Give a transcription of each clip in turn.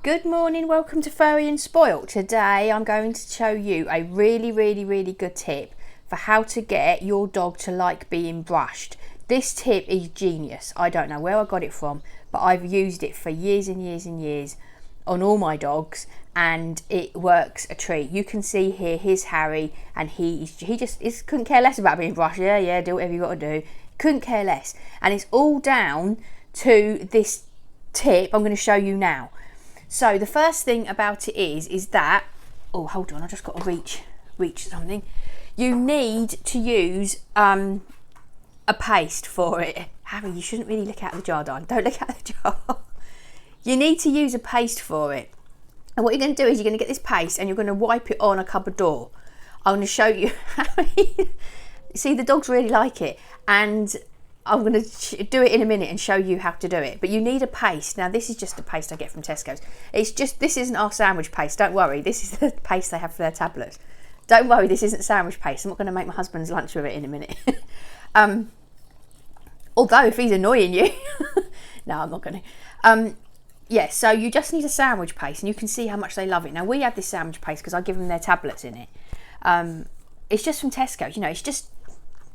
Good morning, welcome to Furry and Spoilt. Today I'm going to show you a really good tip for how to get your dog to like being brushed. This tip is genius. I don't know where I got it from, but I've used it for years and years on all my dogs and it works a treat. You can see here, here's Harry, and he just couldn't care less about being brushed. Yeah, do whatever you got to do. Couldn't care less. And it's all down to this tip I'm going to show you now. So the first thing about it is that, oh hold on, I just got to reach something. You need to use a paste for it. Harry, you shouldn't really look out of the jar, darling. Don't look out of the jar. You need to use a paste for it. And what you're going to do is you're going to get this paste and you're going to wipe it on a cupboard door. I'm going to show you how. See, the dogs really like it. And I'm going to do it in a minute and show you how to do it. But you need a paste. Now, this is just a paste I get from Tesco's. This isn't our sandwich paste. Don't worry. This is the paste they have for their tablets. Don't worry, this isn't sandwich paste. I'm not going to make my husband's lunch with it in a minute. Although, if he's annoying you. No, I'm not going to. Yeah, so you just need a sandwich paste. And you can see how much they love it. Now, we have this sandwich paste because I give them their tablets in it. It's just from Tesco's. You know, it's just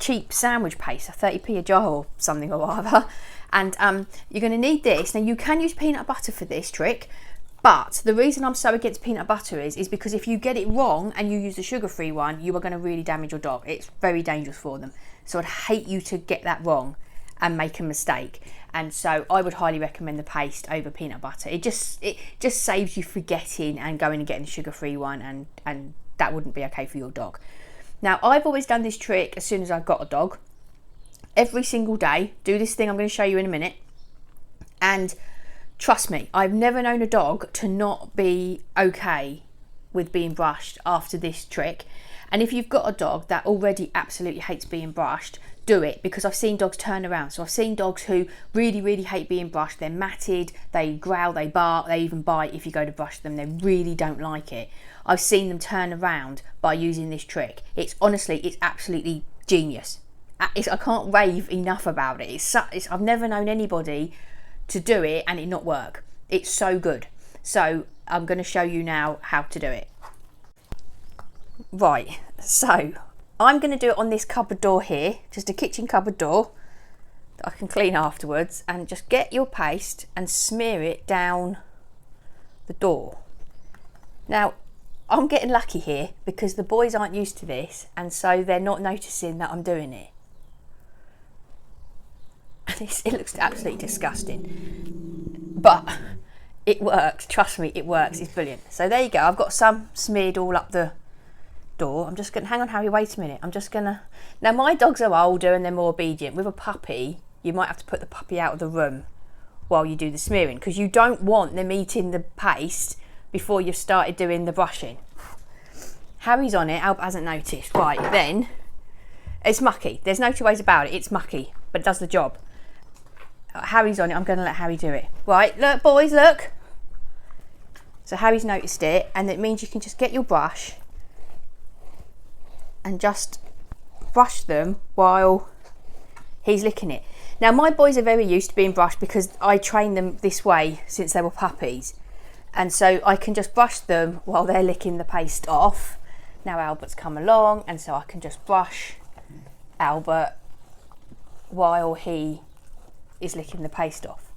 cheap sandwich paste, 30p a jar or something or other. And you're going to need this. Now you can use peanut butter for this trick, but the reason I'm so against peanut butter is because if you get it wrong and you use the sugar-free one, you are going to really damage your dog. It's very dangerous for them. So I'd hate you to get that wrong and make a mistake. And so I would highly recommend the paste over peanut butter. It just saves you forgetting and going and getting the sugar-free one, and that wouldn't be okay for your dog. Now, I've always done this trick as soon as I've got a dog. Every single day, do this thing I'm going to show you in a minute. And trust me, I've never known a dog to not be okay with being brushed after this trick. And if you've got a dog that already absolutely hates being brushed, do it, because I've seen dogs turn around. So I've seen dogs who really hate being brushed. They're matted, they growl, they bark, they even bite if you go to brush them. They really don't like it. I've seen them turn around by using this trick. It's absolutely genius. I can't rave enough about it. I've never known anybody to do it and it not work. It's so good. So I'm going to show you now how to do it. Right, so I'm going to do it on this cupboard door here, just a kitchen cupboard door that I can clean afterwards, and just get your paste and smear it down the door. Now, I'm getting lucky here because the boys aren't used to this, and so they're not noticing that I'm doing it. It looks absolutely disgusting, but it works. Trust me, it works. It's brilliant. So there you go. I've got some smeared all up the door. I'm just going to hang on, Harry, wait a minute. Now my dogs are older and they're more obedient. With a puppy, you might have to put the puppy out of the room while you do the smearing, because you don't want them eating the paste before you've started doing the brushing. Harry's on it. Albert hasn't noticed. Right, then it's mucky. There's no two ways about it. It's mucky, but it does the job. Harry's on it. I'm going to let Harry do it. Right, look, boys, look. So Harry's noticed it, and it means you can just get your brush and just brush them while he's licking it. Now, my boys are very used to being brushed because I train them this way since they were puppies. And so I can just brush them while they're licking the paste off. Now Albert's come along, and so I can just brush Albert while he is licking the paste off.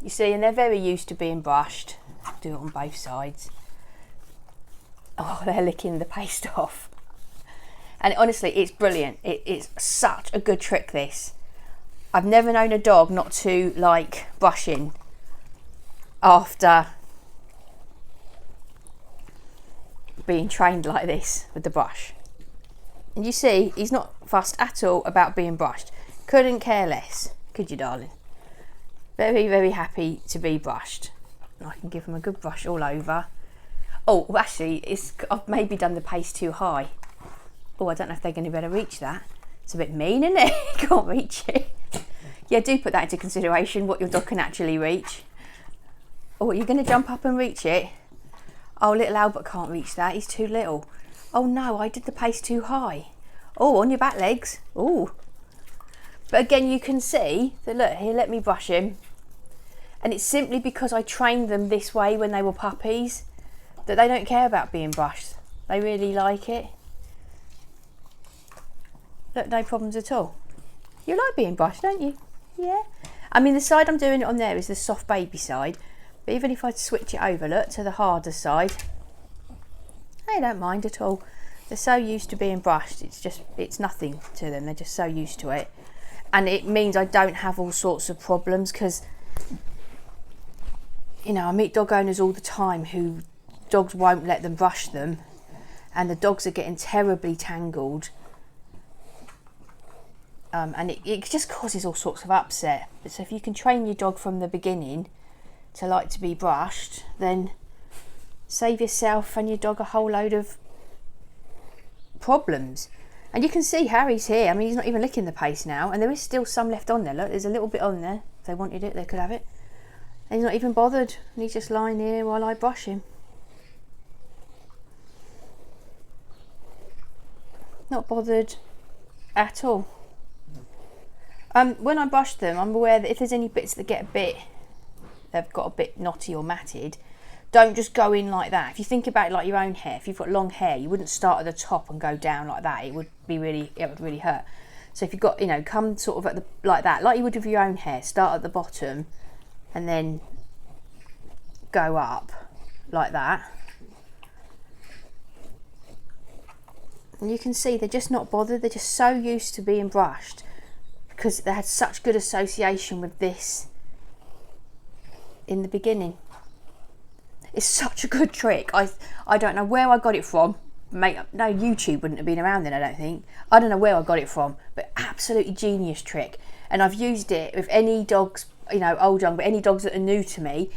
You see, and they're very used to being brushed. Do it on both sides. Oh, they're licking the paste off. And honestly, it's brilliant. It's such a good trick, this. I've never known a dog not to like brushing after being trained like this with the brush. And you see, he's not fussed at all about being brushed. Couldn't care less, could you, darling? Very happy to be brushed. And I can give him a good brush all over. Oh, actually, I've maybe done the paste too high. Oh, I don't know if they're going to be able to reach that. It's a bit mean, isn't it? You can't reach it. Yeah, do put that into consideration, what your dog can actually reach. Oh, you're going to jump up and reach it? Oh, little Albert can't reach that. He's too little. Oh, no, I did the paste too high. Oh, on your back legs. Oh. But again, you can see that, look, here, let me brush him. And it's simply because I trained them this way when they were puppies that they don't care about being brushed. They really like it. Look, no problems at all. You like being brushed, don't you? Yeah. I mean, the side I'm doing it on there is the soft baby side. But even if I switch it over, look, to the harder side, they don't mind at all. They're so used to being brushed, it's nothing to them. They're just so used to it. And it means I don't have all sorts of problems because, you know, I meet dog owners all the time who dogs won't let them brush them, and the dogs are getting terribly tangled. And it just causes all sorts of upset. But so if you can train your dog from the beginning to like to be brushed, then save yourself and your dog a whole load of problems. And you can see Harry's here. I mean, he's not even licking the paste now, and there is still some left on there. Look, there's a little bit on there. If they wanted it, they could have it. And he's not even bothered, and he's just lying here while I brush him. Not bothered at all. When I brush them, I'm aware that if there's any bits that they've got a bit knotty or matted, don't just go in like that. If you think about it like your own hair, if you've got long hair, you wouldn't start at the top and go down like that. It would really hurt. So if you've got, you know, come sort of like that, like you would with your own hair, start at the bottom and then go up like that. And you can see they're just not bothered. They're just so used to being brushed because they had such good association with this in the beginning. It's such a good trick. I don't know where I got it from. Mate, no, YouTube wouldn't have been around then, I don't think. I don't know where I got it from, but absolutely genius trick. And I've used it with any dogs, you know, old, young, but any dogs that are new to me,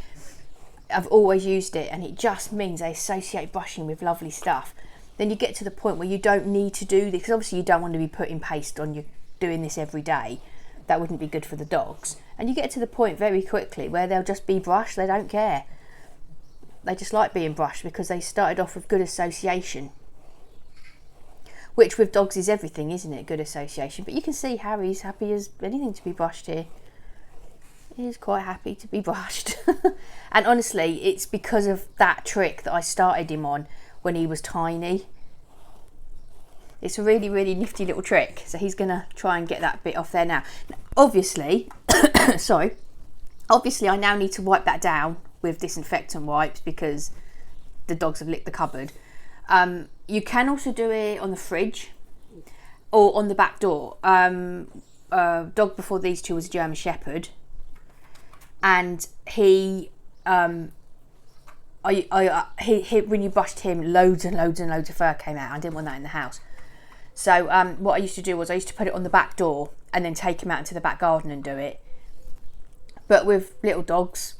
I've always used it, and it just means they associate brushing with lovely stuff. Then you get to the point where you don't need to do this, because obviously you don't want to be putting paste on, you're doing this every day. That wouldn't be good for the dogs. And you get to the point very quickly where they'll just be brushed, they don't care. They just like being brushed because they started off with good association. Which with dogs is everything, isn't it? Good association. But you can see Harry's happy as anything to be brushed here. He's quite happy to be brushed. And honestly, it's because of that trick that I started him on when he was tiny. It's a really, really nifty little trick. So he's going to try and get that bit off there now. Obviously, sorry. Obviously, I now need to wipe that down with disinfectant wipes because the dogs have licked the cupboard. You can also do it on the fridge or on the back door. Dog before these two was a German Shepherd, and he when you brushed him, loads and loads and loads of fur came out. I didn't want that in the house. So what I used to do was I used to put it on the back door and then take him out into the back garden and do it. But with little dogs,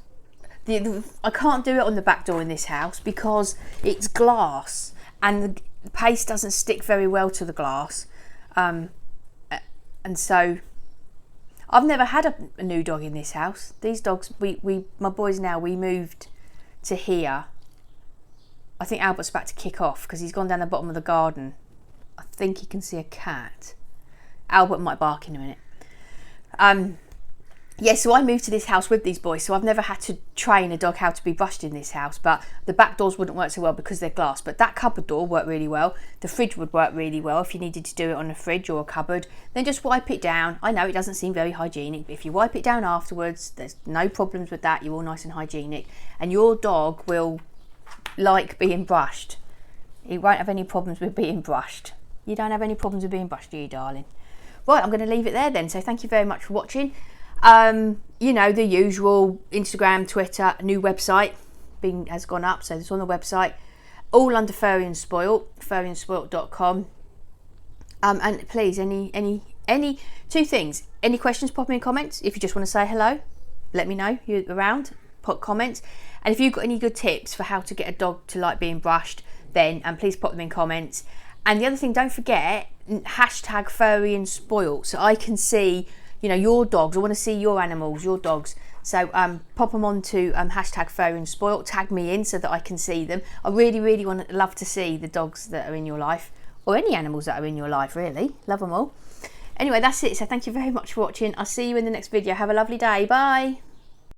I can't do it on the back door in this house because it's glass and the paste doesn't stick very well to the glass. And so I've never had a new dog in this house. These dogs, my boys now, we moved to here. I think Albert's about to kick off because he's gone down the bottom of the garden. I think he can see a cat. Albert might bark in a minute. Yeah, so I moved to this house with these boys, so I've never had to train a dog how to be brushed in this house, but the back doors wouldn't work so well because they're glass, but that cupboard door worked really well. The fridge would work really well if you needed to do it on a fridge or a cupboard. Then just wipe it down. I know it doesn't seem very hygienic, but if you wipe it down afterwards, there's no problems with that. You're all nice and hygienic, and your dog will like being brushed. He won't have any problems with being brushed. You don't have any problems with being brushed, do you, darling? Right, I'm going to leave it there then, so thank you very much for watching. You know, the usual Instagram, Twitter, new website has gone up, so it's on the website, all under Furry and Spoilt, furryandspoilt.com. And please, any two things, any questions, pop them in comments. If you just want to say hello, let me know you're around, put comments. And if you've got any good tips for how to get a dog to like being brushed, then please pop them in comments. And the other thing, don't forget, hashtag Furry and Spoilt, so I can see, you know, your dogs. I want to see your animals, your dogs. So pop them onto hashtag Furry and Spoilt, tag me in so that I can see them. I really, really love to see the dogs that are in your life, or any animals that are in your life, really. Love them all. Anyway, that's it. So thank you very much for watching. I'll see you in the next video. Have a lovely day. Bye.